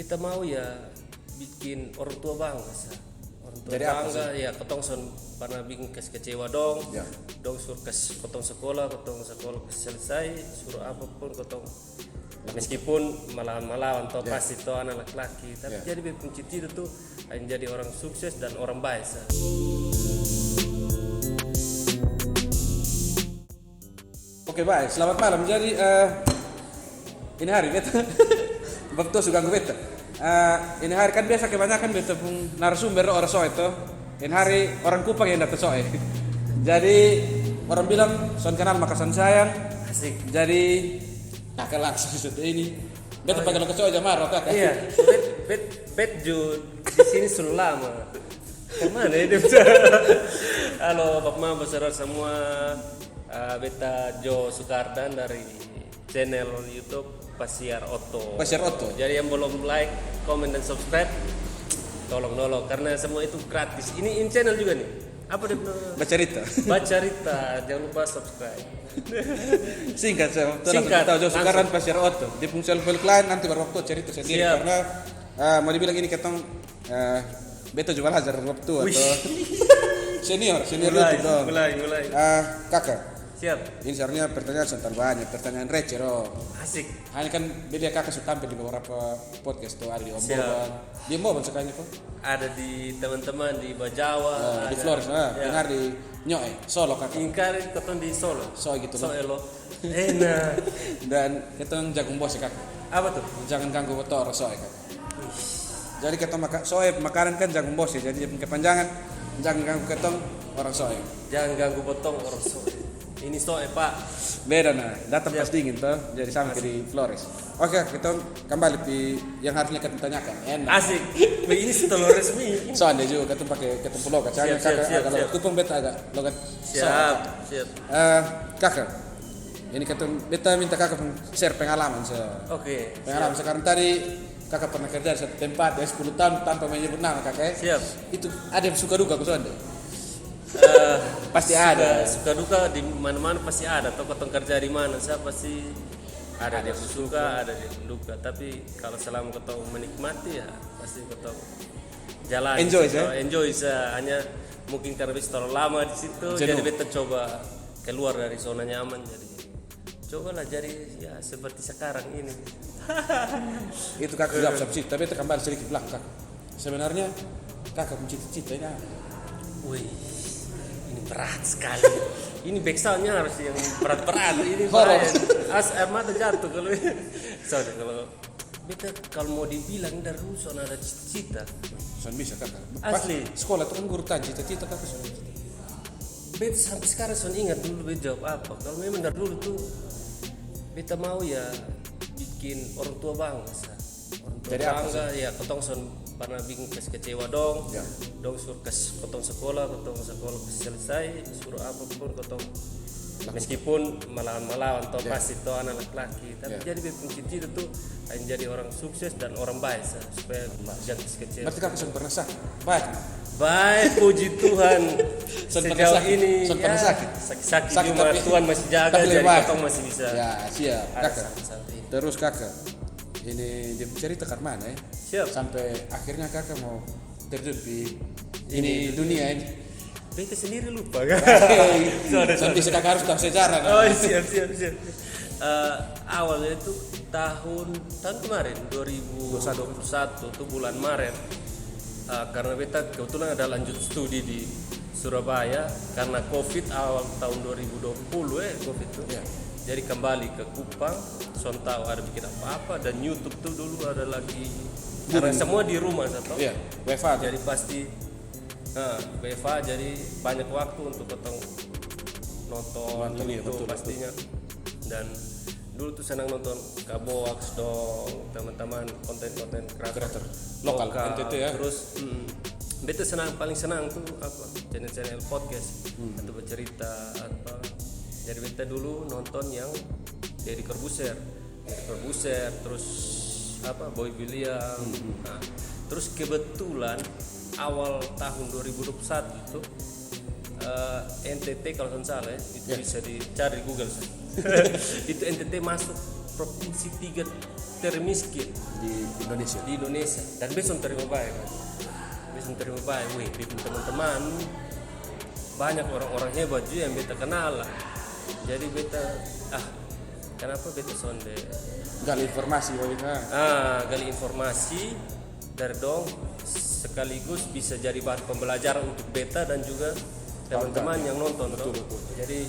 beta mau ya bikin orang tua bangga sa. Orang tua Jadi bangga ya ketong son pernah bikin kecewa dong. Ya. Dong suruh ketong sekolah selesai, suruh apapun ketong meskipun melawan toh Ya. pasti toh anak laki-laki, tapi Ya. jadi beta cita tuh ingin jadi orang sukses dan orang baik sa. Oke baik, selamat malam. Jadi ini hari beta betul suka ganggu beta. Ini hari kan biasa kebanyakan beta pun narasumber orang soe itu. Ini hari orang Kupang yang datang soe. Jadi orang bilang son kenal maka son sayang. Asik. Jadi kakak langsung seperti ini. Beta pakai lo kecoa aja marah kakak. Iya, bet Jun di sini sudah lama. Kemana ya dia? Halo Bapak Mama saudara semua, beta Jo Sukardan dari channel YouTube Pasiar Oto. Pasiar Oto. Jadi yang belum like, komen dan subscribe, tolong karena semua itu gratis. Ini channel juga nih. Apa dia bilang? Bercerita. Baca Rita, jangan lupa subscribe. Singkat saya. Singkat, Tahu Jo langsung. Sukardan Pasiar Oto. Di fungsi lain nanti baru waktu cerita sendiri Siap. karena mau dibilang ini ketong beta juga lazar waktu atau senior YouTube dong. mulai. Kakak. Siap, Ini seharusnya pertanyaan sangat banyak, pertanyaan receh loh. asik. Hanya kan beda kakak sudah tampil di beberapa podcast tuh, ada di Om Siap. Boban. Di Om Boban sekalinya kok. Ada di teman-teman di Bajawa, Di ada- Flores, ya. dengar di Nyoe, Solo kakak. Ingkar ketong di Solo. So gitu So loh. elo. Enak. Dan kita jagung bos ya kakak. Apa tuh? Jangan ganggu motor soe kakak. Jadi kita soe makanan kan jagung bos ya, jadi kepanjangan jangan ganggu ketong orang soe. Jangan ganggu potong orang so. Ini so Pak. Beda nah, datang Siap. pas dingin tuh, jadi sama kayak di Flores. Oke, kita kembali di yang harusnya kita tanyakan. Enak. Asik. Wih, ini setelah resmi. Soalnya juga kita pakai ketemu logat. Jangan Siap, kakak siap, agak siap. logat kupang beta agak logat. Siap. Kakak, ini kita beta minta kakak share pengalaman Oke. pengalaman sekarang tadi kakak pernah kerja di satu tempat ya 10 tahun tanpa menyebut nama kakak. Siap. Itu ada yang suka duka kesuanda. Pasti suka, ada. Suka duka di mana-mana pasti ada. Atau ketong kerja di mana, saya pasti ada dia suka, ada dia duka. Tapi kalau selama ketong menikmati ya pasti ketong jalan. Enjoy, Enjoy hanya mungkin karena bisa terlalu lama di situ, Jenuh. jadi beta coba keluar dari zona nyaman. Jadi cobalah jadi ya seperti sekarang ini. Itu kakak jawab sih, tapi kita kembali sedikit belakang. Sebenarnya kakak punya cita-cita ini apa? Wih, ini berat sekali. Ini backsoundnya harus yang berat-berat. Ini Horor. air mata jatuh kalau soalnya kalau mau dibilang dari dulu soalnya ada cita-cita. Son bisa kakak. Asli. Sekolah tuh kan guru tanya cita-cita kakak son. Beta sampai sekarang son ingat dulu beta jawab apa. Kalau memang dari dulu tuh beta mau ya bikin orang tua bangga. Orang tua Jadi apa, bangga ya ketong son pernah bikin kecewa dong. Ya. Dong suruh ketong sekolah selesai, suruh apapun ketong meskipun melawan toh Ya. pasti toh anak laki-laki, tapi Ya. jadi beta cita tuh ingin jadi orang sukses dan orang baik supaya jangan kecewa. Berarti kakak son pernah sakit? Baik. Baik, puji Tuhan. Son pernah Sejauh sakit? ini Son pernah sakit? sakit Sakit cuma tapi- Tuhan masih jaga, tapi jadi lebih baik. ketong masih bisa. Ya siap ada kakak. sampai ini. Terus kakak, ini dia cerita ke mana ya? Siap. Sampai akhirnya kakak mau terjun di ini dunia ini. Beta sendiri lupa kan. Nanti kakak harus tahu sejarah. Oh siap. Awalnya itu tahun kemarin 2021 tuh bulan Maret. Karena beta kebetulan ada lanjut studi di Surabaya karena COVID awal tahun 2020 COVID tuh. Ya. Jadi kembali ke Kupang, son tahu ada bikin apa-apa dan YouTube tuh dulu ada lagi karena semua di rumah satu. Iya, WFA. Jadi pasti BFA jadi banyak waktu untuk ketemu nonton Iya, YouTube betul, pastinya. Dan dulu tuh senang nonton Kabox dong, teman-teman konten-konten kreator Lokal, NTT ya. Terus beta paling senang tuh apa? Channel-channel podcast atau bercerita apa. Jadi beta dulu nonton yang Deddy Corbuzier, terus apa Boy William. Nah, terus kebetulan awal tahun 2021 itu NTT kalau tidak salah ya, itu bisa dicari di Google. Itu NTT masuk provinsi 3 termiskin di Indonesia. dan besok terima baik kan. Besok terima baik, wih, bikin teman-teman banyak orang-orang hebat juga yang beta kenal lah. Jadi beta kenapa beta sonde Gali informasi gali informasi dari dong, sekaligus bisa jadi bahan pembelajaran untuk beta dan juga teman-teman yang nonton. Betul. Jadi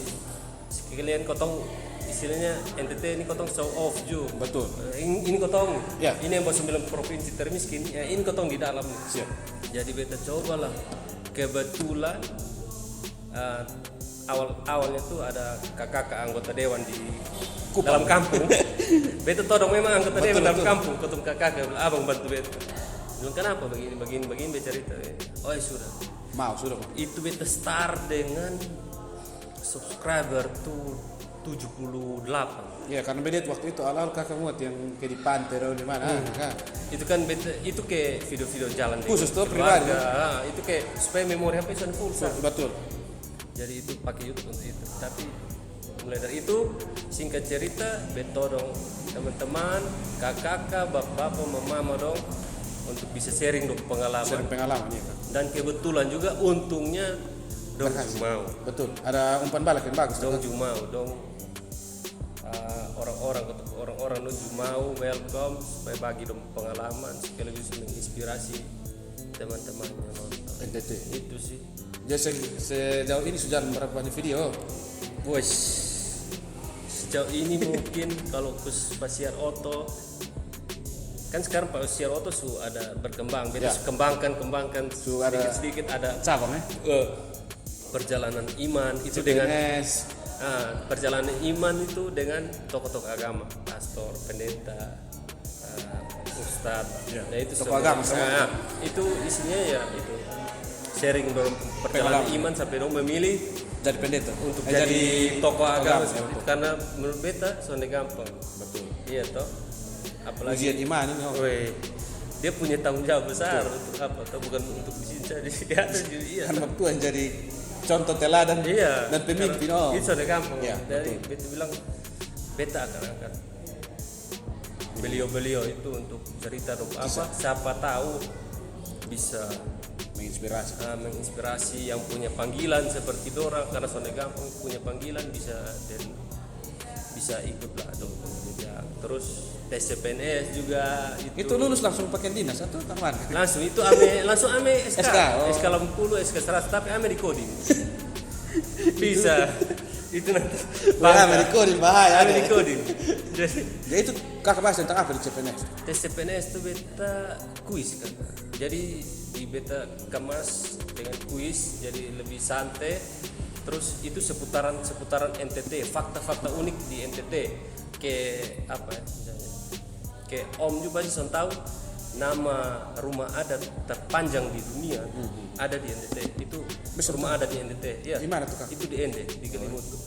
sekalian kotong istilahnya NTT ini kotong show off juga. Betul. Ini kotong. Ya. Ini yang 9 provinsi termiskin. Ya, ini kotong di dalam. Siap. Jadi beta cobalah. Kebetulan awalnya tuh ada kakak anggota dewan di dalam kampung. Beta tahu dong memang anggota dewan dalam kampung. Kotong kakak abang bantu beta. Bilang kenapa begini beta cerita. Oh ya sudah. Sudah. Itu beta start dengan subscriber tuh 78. Ya, karena beda waktu itu awal kakak muat yang kayak di pantai atau di mana. Itu kan beta, itu kayak video-video jalan Khusus tuh keluarga. pribadi. Itu kayak supaya memori HP sudah full. Betul. Jadi itu pakai YouTube untuk itu. Tapi mulai dari itu singkat cerita beta dong teman-teman, kakak, bapak, mama dong untuk bisa sharing dong pengalaman. Sharing pengalaman ya kan. Dan kebetulan juga untungnya dong mau. Betul. Ada umpan balik yang bagus. Dong mau dong orang-orang nuju mau welcome supaya bagi dong pengalaman sekaligus menginspirasi teman-teman yang nonton. NTT. Itu sih. Jadi sejauh ini sudah berapa banyak video? Bos, sejauh ini mungkin kalau Pasiar Oto kan sekarang Pasiar Oto ada berkembang, beta kembangkan sedikit ada Cabang perjalanan iman itu dengan perjalanan iman itu dengan tokoh-tokoh agama, pastor, pendeta, ustadz. Nah itu tokoh agama itu isinya ya itu sharing perjalanan iman sampai dong memilih jadi pendeta untuk jadi tokoh agama karena menurut beta sonde gampang. Betul. Iya toh. Apalagi ujian iman ini. Dia punya tanggung jawab besar untuk apa? Atau bukan untuk di sini saja di atas juga iya. Kan waktu yang jadi contoh teladan dan pemimpin. Itu sonde gampang. Ya, dari beta bilang beta akan angkat beliau itu untuk cerita apa? Siapa tahu bisa menginspirasi yang punya panggilan seperti dorang karena sonde gampang punya panggilan bisa ikutlah dong terus tes CPNS juga itu lulus langsung pakai dinas atau kapan? langsung ame SK Lampulu SK 100 tapi ame di coding bisa itu nanti ame di coding bahaya ame di coding jadi itu kakak bahas tentang apa di CPNS? Tes CPNS itu beta kuis kan jadi di beta kemas dengan kuis jadi lebih santai terus itu seputaran NTT fakta unik di NTT kayak apa ya misalnya kayak Om juga sih tahu nama rumah adat terpanjang di dunia ada di NTT itu rumah adat di NTT ya di mana tuh Kak? Itu di NT di Kelimutu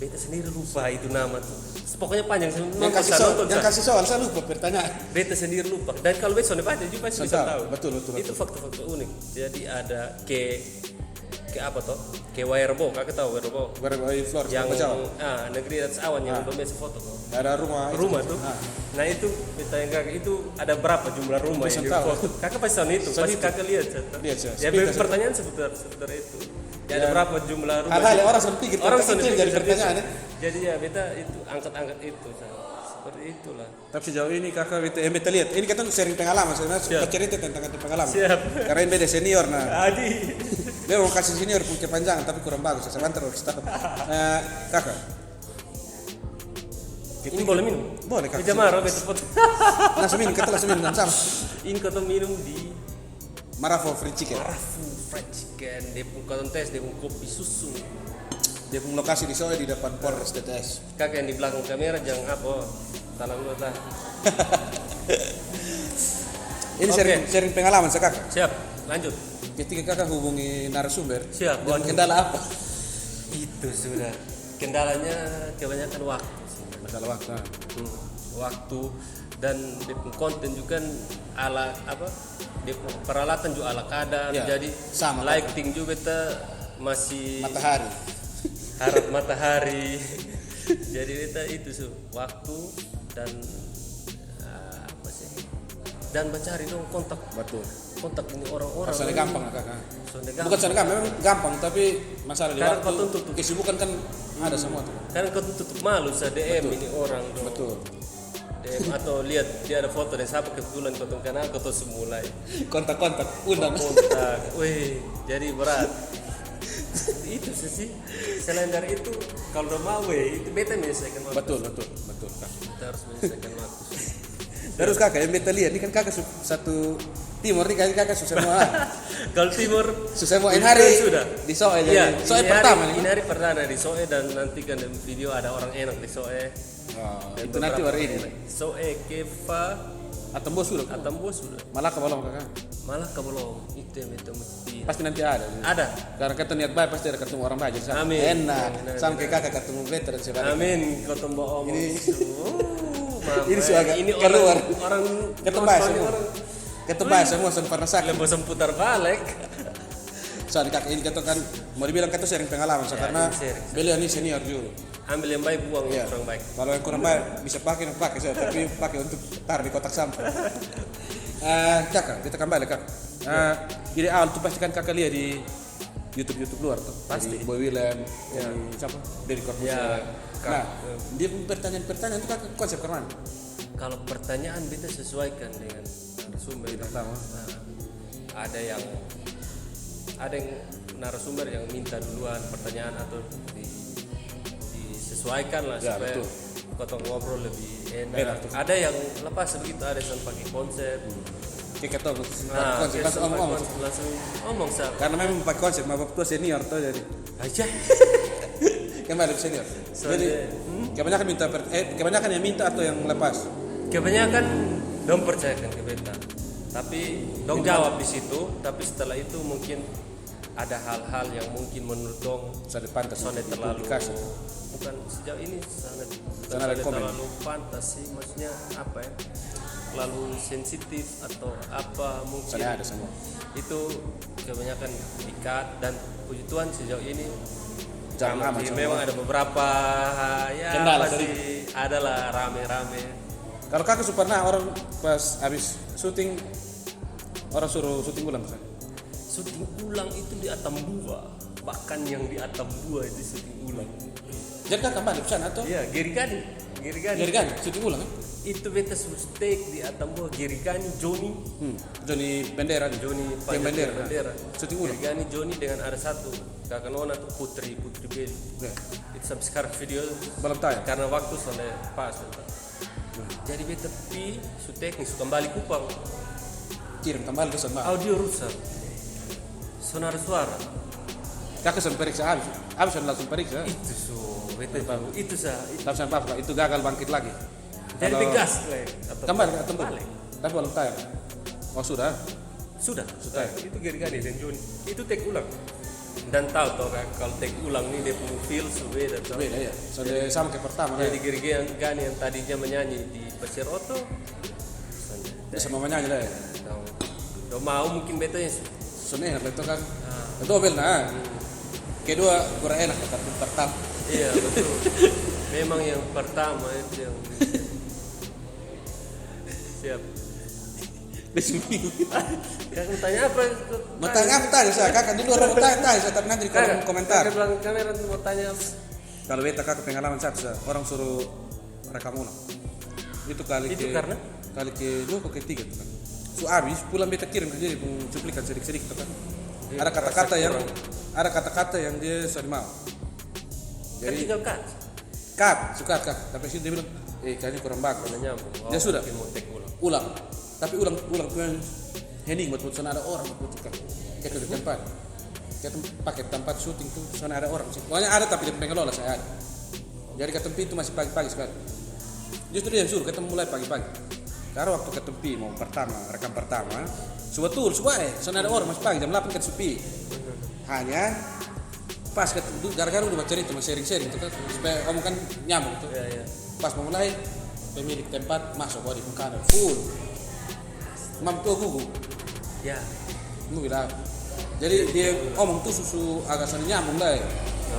beta sendiri lupa itu nama tuh pokoknya panjang yang kasih soal saya lupa pertanyaan beta sendiri lupa dan kalau beta sudah baca juga pasti bisa tahu betul itu fakta unik jadi ada ke apa toh ke Wairebo kakak tahu Wairebo yang negeri atas awan yang udah biasa foto kok ada rumah tuh nah itu beta yang kakak itu ada berapa jumlah rumah yang difoto kakak pasti tahu itu pasti kakak lihat ya pertanyaan seputar itu ya ada berapa jumlah rumah hal-hal yang orang sempit gitu jadi pertanyaan jadi ya beta itu angkat itu seperti itulah tapi sejauh ini kakak beta lihat ini kita sharing pengalaman sebenarnya cerita tentang pengalaman siap karena ini beda senior Adi dia mau kasih senior punya panjangan tapi kurang bagus sebentar harus tahu kakak ini boleh minum? Boleh kakak Tidak marah beta foto langsung minum dan sama ini kata minum di Marafo Fried Chicken dia pun kontes dia pun kopi susu dia pun lokasi di Soe di depan Polres TTS kakak yang di belakang kamera jangan apa tanam dulu lah ini sharing pengalaman kakak siap lanjut ketika kakak hubungi narasumber siap dengan kendala apa? Itu sudah kendalanya kebanyakan waktu sih. Masalah waktu waktu dan konten juga ala apa peralatan juga ala kadar ya, jadi sama lighting juga kita masih matahari harap matahari jadi kita itu waktu dan dan mencari dong kontak Betul. ini orang-orang. Soalnya gampang lah kakak. Soalnya Bukan soalnya gampang, memang gampang, tapi masalah di Karena waktu kau tutup. kesibukan kan ada semua tuh. Karena kau tutup malu saya DM ini orang dong. Betul. DM atau lihat dia ada foto dan siapa kebetulan kau tuh kenal kau tuh semulai Kontak-kontak undang. kontak. Wih, jadi berat. Itu sih. Selain dari itu, kalau udah mau itu beta menyelesaikan waktu. Betul Kak. Kita harus menyelesaikan waktu. Terus kakak yang beta lihat, ini kan kakak satu timur nih, kali kakak susah mau Kalau timur susah mau ini hari sudah di Soe Iya, jadi Soe ini pertama hari, nih. ini hari pertama di Soe dan nanti kan di video ada orang enak di Soe. Oh, Dan itu nanti beberapa hari ini. enak. Soe, Keva, Atau bos sudah. atau bos sudah. Malah belum kakak. Malah belum. Itu yang itu mesti. Pasti nanti ada. Ada. Karena kita niat baik pasti ada ketemu orang baik. Jadi Amin. enak. Amin. Sampai kakak ketemu beta dan sebagainya. Amin. Kau tembok om. Ini sudah ini keluar. orang Ketebas nonton semua. orang Ketebas semua pernah sakit. lebih bosan putar balik. Soalnya kakak ini kata kan mau dibilang kata sharing pengalaman Ya, karena ini sharing. beliau ini senior dulu. Ambil yang baik, buang Iya. yang kurang baik. Kalau yang kurang baik bisa pakai saya, tapi pakai untuk taruh di kotak sampah. Kakak, kita kembali kak. Jadi awal tuh pasti kan kakak lihat di YouTube luar tuh. Pasti. Dari Boy William, dari siapa? Dari Corbusier. Ya, Nah, dia pertanyaan itu kakak konsep kemana? Kalau pertanyaan kita sesuaikan dengan narasumber. Pertama. Nah, ada yang narasumber yang minta duluan pertanyaan atau disesuaikan lah Ya, supaya betul. kota ngobrol lebih Enak enak. tuh. Ada yang lepas begitu, ada yang pakai konsep. Kayak tahu Nah, konsep biasa langsung pakai ngomong. konsep, langsung ngomong sah. Karena memang pakai konsep, mabuk tua senior tuh jadi. Aja. Kembali senior. Jadi kebanyakan yang minta atau yang lepas. Kebanyakan dong percayakan ke beta. Tapi dong jawab di situ, tapi setelah itu mungkin ada hal-hal yang mungkin menurut dong Sudah pantas soalnya untuk terlalu dipublikasi. bukan sejauh ini sangat Sangat ada komen. terlalu pantas sih, maksudnya apa ya, terlalu sensitif atau apa mungkin Soalnya ada semua. itu kebanyakan dikat. Dan puji Tuhan sejauh ini Jangan aman sih, semua. memang ada beberapa ya Kendala masih ada lah rame-rame. Kalau kakak pernah orang pas habis syuting orang suruh syuting ulang misalnya. Syuting ulang itu di Atambua, bahkan yang di Atambua itu syuting ulang. Jadi kakak balik ke sana atau? Iya, Gerigani. Jadi kan syuting ulang kan? Itu beta steak di Atambua, Gerigani, Joni, Johnny Bendera. Joni Yang Bendera. Bendera. Syuting ulang. Gerigani, Joni dengan ada satu kakak nona tuh Putri Beli. Ya, Itu sampai sekarang video belum tayang. karena waktu soalnya pas. Jadi beta pi su teknis kembali Kupang, Kirim kembali ke sana. audio rusak, sonar suara. Kakak sempat periksa habis langsung periksa. Itu so beta itu sah. Langsung apa? Itu gagal bangkit lagi. Jadi Kalau- tegas Clay. Atau Kembali ke tempat. balik. Tapi belum tayang. Oh sudah. Sudah. Sudah. Itu Gerigani dan Joni. Itu take ulang. Dan tahu toh kan kalau take ulang nih dia punya feel beda toh. Beda ya. Soalnya sama kayak pertama. Jadi Ya. Gerigani yang tadinya menyanyi di Pasir Oto, Bisa mau menyanyi lah. Ya. Udah mau mungkin beta ya. Soalnya enak itu kan. Itu bel nah. Kedua kurang enak tapi pertama. Iya betul. Memang yang pertama itu yang siap. Kan tanya apa? Mau tanya apa tadi saya kakak di luar mau tanya saya tapi nanti di kolom komentar. Kakak bilang kamera mau tanya apa? Kalau beta kakak pengalaman satu orang suruh rekam ulang. Itu kali Itu ke karena? kali kedua atau ketiga tuh kan. Su habis pulang beta kirim jadi cuplikan sedikit-sedikit tuh kan. Iya, Ada kata-kata yang dia sudah mau. Kan Jadi tinggal cut. suka tapi sih dia bilang kayaknya kurang bagus. Mana nyambung. Ya sudah. Mungkin mau take ulang. Ulang. Tapi ulang tuh yang hening buat sana ada orang buat kan. Kita di tempat. Kita pakai tempat syuting tuh sana ada orang sih. Pokoknya ada tapi dia pengelola saya ada. Jadi ke tempat itu masih pagi-pagi sekali. Justru dia yang suruh kita mulai pagi-pagi. Karena waktu ke tempat mau rekam pertama, sebetul sana ada orang masih pagi jam 8 kan sepi. Hanya pas gara-gara udah cerita sama sharing-sharing itu kan supaya kamu kan nyambung tuh. Iya. Pas mau mulai pemilik tempat masuk di muka full. Mampu gugu. Ya. Lu bilang. Jadi dia ngomong tuh susu agak sana nyambung lah.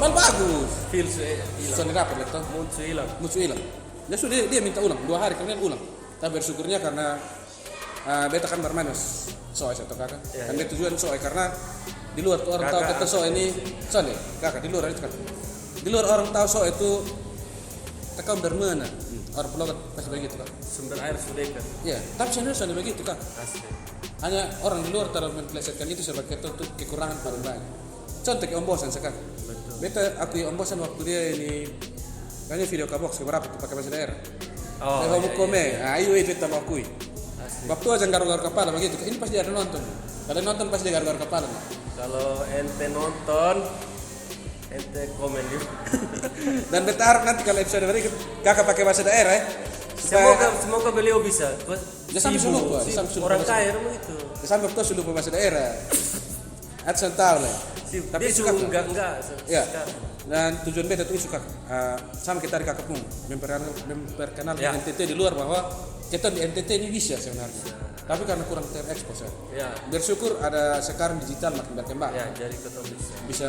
Mal bagus. Feel hilang. Sana dapat itu. Muncul hilang. Musuh hilang. Ya sudah dia minta ulang 2 hari kemudian ulang. Tapi bersyukurnya karena beta kan bermain soal satu kakak. Ya, Kan beta tujuan soal karena di luar tuh orang tahu kita soal ini soal nih kakak di luar itu kan. Di luar orang tahu soal itu tekam bermana. Orang pelogat pasti begitu kan. Sumber air sudah kan. Iya, tapi sebenarnya sudah begitu kan. Asli. Hanya orang di luar terlalu memplesetkan itu sebagai untuk kekurangan paling banyak. Contoh kayak Om Bosan sekarang. Betul. Beta akui Om Bosan waktu dia ini kayaknya video kabox keberapa tuh pakai bahasa daerah. Oh, Saya mau iya, komen, nah itu kita mau akui. Asli. Waktu aja garuk-garuk kepala begitu, ini pasti ada nonton. Kalau nonton pasti dia garuk-garuk kepala. Nah. Kalau ente nonton, ente komen juga. Dan beta harap nanti kalau episode berikut kakak pakai bahasa daerah ya. Semoga beliau bisa. Dia sampai Sibuk, suluh, Pak. sibuk. Orang kaya rumah itu. Sampai waktu sudah bahasa daerah. Ada tahu lah. Tapi suka enggak Ya. sekarang. Dan tujuan beta itu suka sama kita di kakak pun memperkenalkan Ya. NTT di luar bahwa kita di NTT ini bisa sebenarnya. Tapi karena kurang terekspos ya. Ya. Bersyukur ada sekarang digital makin berkembang. Ya, jadi ketemu bisa. Bisa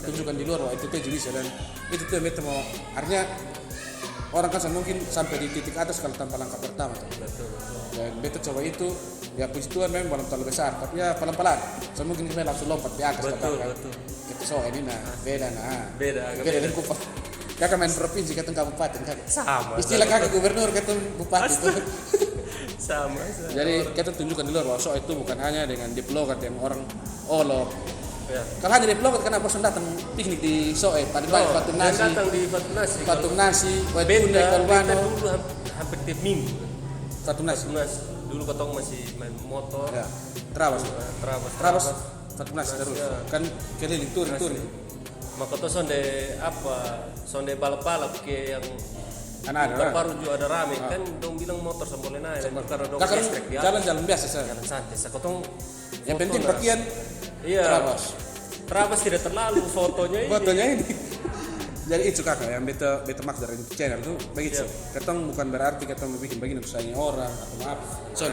tunjukkan di luar bahwa NTT juga bisa dan itu tuh yang beta mau artinya orang kan mungkin sampai di titik atas kalau tanpa langkah pertama. Betul. Dan beta coba itu ya puji Tuhan memang belum terlalu besar tapi ya pelan-pelan. So mungkin kita langsung lompat di atas Betul, katakan. betul. Kita so ini nah beda Agak beda dari kupang. Kakak main provinsi kata kabupaten kakak. Sama. Istilah kakak gubernur kata bupati itu. Sama. Jadi kita tunjukkan di luar bahwa so itu bukan hanya dengan diplomat yang orang olok. Ya. Kalau hanya diplomat karena bosan datang piknik di Soe, paling banyak patung Yang nasi, datang di Patung Nasi. patung nasi, buat Beta bunda, kolbano, dulu hampir tiap minggu. patung nasi. Patung Nasi. Dulu ketong masih main motor. Ya, terabas, Terabas. patung nasi terus. Ya. Kan keliling touring. Maka tuh sonde balap-balap ke yang Kan ada. baru juga ada rame kan dong bilang motor sampai naik dan karena dong Kakak listrik ya. jalan-jalan biasa saja. Jalan santai. Sekotong Yang penting pakaian iya. terabas. Terabas tidak terlalu fotonya ini. Fotonya ini. Jadi itu kakak yang beta maksud dari channel itu begitu. Kita bukan berarti kita mau bikin begini misalnya orang atau apa. So,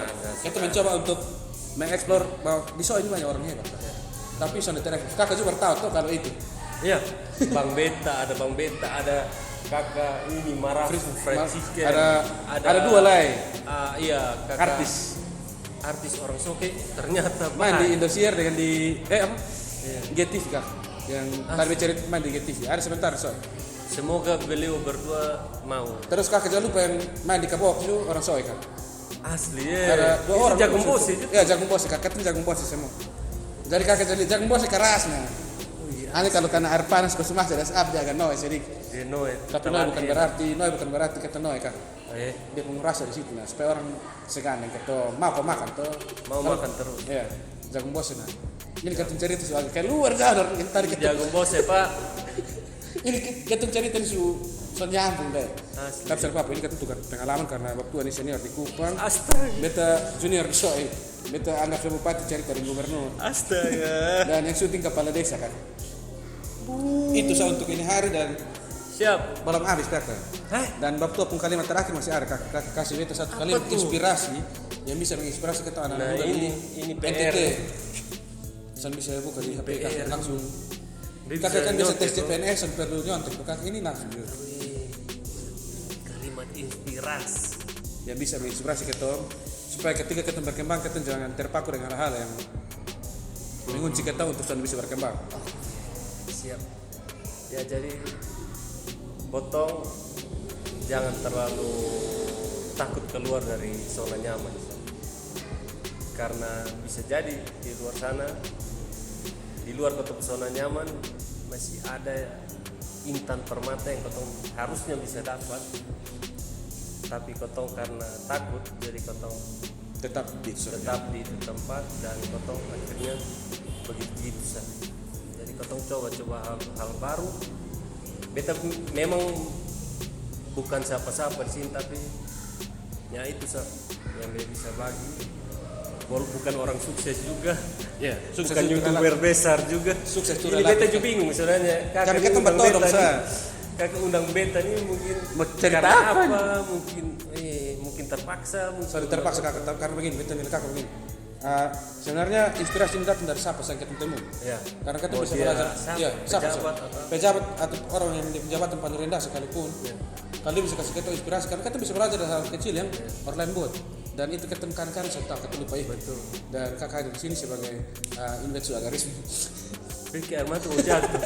kita mencoba untuk mengeksplor bahwa di Soe ini banyak orang hebat. Tapi sonde terekspos. Kakak juga tahu tuh kalau itu. Iya. Bang Beta, ada kakak ini Franciscan. Ada dua lah. Iya, kakak artis orang Soke ternyata Main di Indosiar dengan di apa? Iya. GTV kak. Yang tadi cerita main di GTV. Ada sebentar Soe. Semoga beliau berdua mau. Terus kakak jangan lupa yang main di Kabok itu orang Soe kan. Asli ya. Ada dua orang. Jagung Bosi itu. Ya jagung bosi kakak itu jagung bosi semua. Jadi kakak jadi jagung bosi kerasnya. Hanya kalau kena air panas ke semua sudah up dia agak noe sedikit. Dia noe. Tapi noe bukan berarti kata noe kan. Dia pun rasa di situ nah supaya orang segan yang kata mau makan tuh. Mau makan terus. Iya, jagung bosi nah. Ini kata cerita soal kayak luar jauh yang tadi kita. Jagung Bosi Pak. Ini kata cerita so nyambung deh. Asli. Tapi siapa ini kata tukar pengalaman karena waktu ini senior di Kupang. Astaga. Beta junior di Soe. Beta anggap sebagai bupati cerita dari gubernur. Astaga. Dan yang syuting kepala desa kan. Itu saya untuk ini hari dan Siap. belum habis kakak. Hah? Dan waktu pun kalimat terakhir masih ada kakak kasih beta satu kalimat tuh? inspirasi yang bisa menginspirasi kita anak-anak Nah, muda ini di PR. NTT. Saya bisa buka di HP kakak PR. langsung. Dia Kakak kan bisa nyontek, tes bro. CPNS dan perlu nyontek. Kakak ini langsung juga. Kalimat inspirasi. Yang bisa menginspirasi kita supaya ketika kita berkembang kita jangan terpaku dengan hal-hal yang mengunci kita untuk bisa berkembang. Siap. Ya jadi potong jangan terlalu takut keluar dari zona nyaman. Karena bisa jadi di luar sana, di luar kota zona nyaman masih ada intan permata yang kotong harusnya bisa dapat. Tapi kotong karena takut jadi kotong Tetap di zona tetap di itu tempat dan kotong akhirnya begitu saja. Jadi kotong coba hal baru. Beta memang bukan siapa-siapa di sini tapi ya itu sah yang dia bisa bagi. Bukan orang sukses juga. Ya, sukses Bukan itu youtuber besar juga. Sukses itu Ini beta juga bingung sebenarnya. Karena ini kita undang bertolong, beta Sa. nih. Kakak undang beta nih mungkin Mau cerita karena apa? mungkin terpaksa mungkin Sorry terpaksa kakak karena begini, betul kakak begini. Sebenarnya inspirasi ini datang dari siapa saya ketemu. Ya. Karena kita Mau bisa dia belajar, siapa? Pejabat atau- pejabat atau orang yang di jabatan paling rendah sekalipun. Ya. Kalau dia bisa kasih kita inspirasi, karena kita bisa belajar dari hal kecil yang orang lain buat. dan itu ketemu kan saya tahu kata lupa itu. Betul. Dan kakak di sini sebagai investor agak resmi Ricky Armanto jatuh.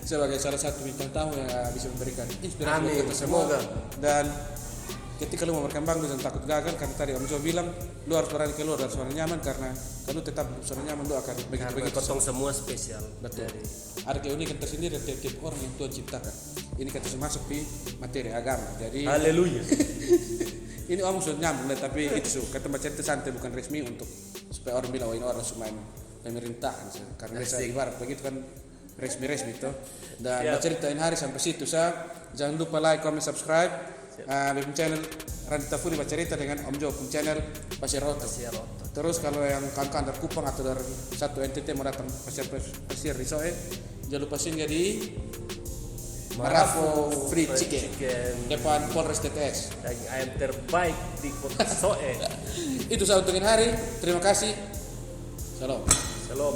sebagai salah satu bintang tamu yang bisa memberikan inspirasi Amin, buat kita semua. semoga. Dan ketika lu mau berkembang lu jangan takut gagal, karena tadi Om Jo bilang lu harus berani keluar dari zona nyaman, karena kalau tetap zona nyaman lu akan Karena begitu potong semua spesial. betul. Jadi, Ada keunikan tersendiri dari tiap orang yang Tuhan ciptakan. Ini kita masuk di materi agama. Jadi haleluya. ini Om sudah nyambung, tapi itu kata cerita santai bukan resmi untuk supaya orang bilang oh ini orang cuma pemerintahan, karena biasa ibarat begitu kan resmi itu. Dan cerita ini hari sampai situ jangan lupa like, comment, subscribe bikin channel Randy Tafuri bercerita dengan Om Jo pun channel Pasir Roto. Terus kalau yang kawan-kawan dari Kupang atau dari satu NTT mau datang pasir di Soe, jangan lupa singgah di Marafo Free Chicken depan Polres TTS. Daging ayam terbaik di kota Soe. Itu saya untuk ini hari. Terima kasih. Shalom. Shalom.